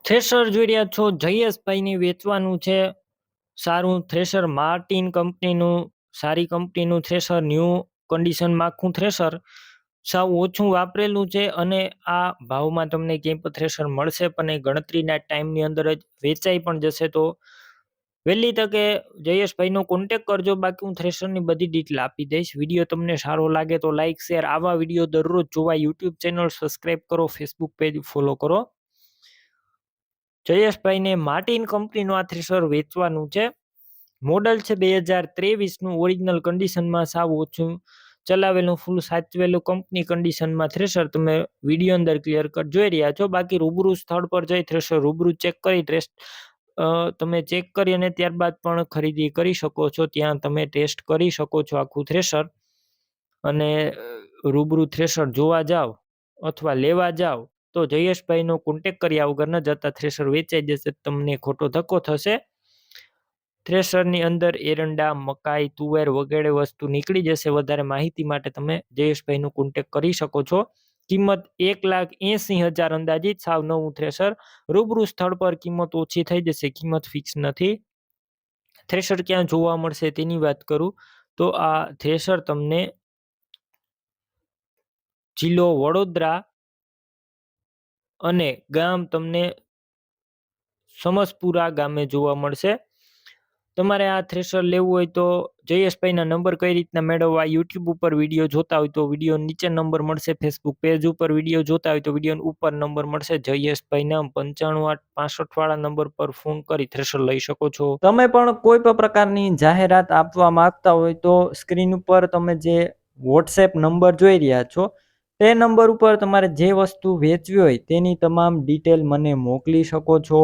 Thresher જોઈ રહ્યા છો જયેશભાઈની વેચવાનું છે. સારું થ્રેશર માર્ટિન કંપનીનું, સારી કંપનીનું થ્રેશર, ન્યૂ કન્ડિશનમાં આખું થ્રેશર, સાવ ઓછું વાપરેલું છે અને આ ભાવમાં તમને ક્યાંય પણ થ્રેશર મળશે પણ એ ગણતરીના ટાઈમની અંદર જ વેચાઈ પણ જશે. તો વહેલી તકે જયેશભાઈનો કોન્ટેક કરજો. બાકી હું થ્રેશરની બધી ડિટેલ આપી દઈશ. વિડીયો તમને સારો લાગે તો લાઇક શેર, આવા વિડીયો દરરોજ જોવા યુટ્યુબ ચેનલ સબસ્ક્રાઈબ કરો, ફેસબુક પેજ ફોલો કરો. જયેશભાઈને માર્ટિન કંપનીનું આ થ્રેશર વેચવાનું છે. મોડલ છે 2023નું, ઓરિજિનલ કન્ડિશનમાં, સાવ ઓછું ચલાવેલું, ફૂલ સાચવેલું કંપની કન્ડિશનમાં થ્રેશર તમે વિડીયો અંદર ક્લિયર કટ જોઈ રહ્યા છો. બાકી રૂબરૂ સ્થળ પર જઈ થ્રેશર રૂબરૂ ચેક કરી તમે ચેક કરી અને ત્યારબાદ પણ ખરીદી કરી શકો છો. ત્યાં તમે ટેસ્ટ કરી શકો છો આખું થ્રેશર. અને રૂબરૂ થ્રેશર જોવા જાઓ અથવા લેવા જાઓ તો જયેશભાઈનો કોન્ટેક કર્યા વગર ન જતા થ્રેશર વેચાઈ જશે, તમને ખોટો ધક્કો થશે. થ્રેશરની અંદર એરંડા, મકાઈ, તુવેર વગેરે વસ્તુ નીકળી જશે. વધારે માહિતી માટે તમે જયેશભાઈનો કોન્ટેક કરી શકો છો. કિંમત 1,80,000 અંદાજિત, સાવ નવું થ્રેશર. રૂબરૂ સ્થળ પર કિંમત ઓછી થઈ જશે, કિંમત ફિક્સ નથી. થ્રેશર ક્યાં જોવા મળશે તેની વાત કરું તો આ થ્રેશર તમને જિલ્લો વડોદરા અને ગામ તમને સમસપુરા ગામે જોવા મળશે. તમારે આ થ્રેશર લેવું હોય તો જયેશભાઈના નંબર કઈ રીતના મેળવવા, યુટ્યુબ ઉપર વિડીયો જોતા હોય તો વિડીયો નીચે નંબર મળશે, ફેસબુક પેજ ઉપર વિડીયો જોતા હોય તો વિડીયો ઉપર નંબર મળશે. જયેશભાઈના 95 8 65 વાળા નંબર પર ફોન કરી થ્રેશર લઈ શકો છો. તમે પણ કોઈ પણ પ્રકારની જાહેરાત આપવા માંગતા હોય તો સ્ક્રીન ઉપર તમે જે વોટ્સએપ નંબર જોઈ રહ્યા છો તે નંબર ઉપર તમારે જે વસ્તુ વેચવી હોય તેની તમામ ડિટેલ મને મોકલી શકો છો.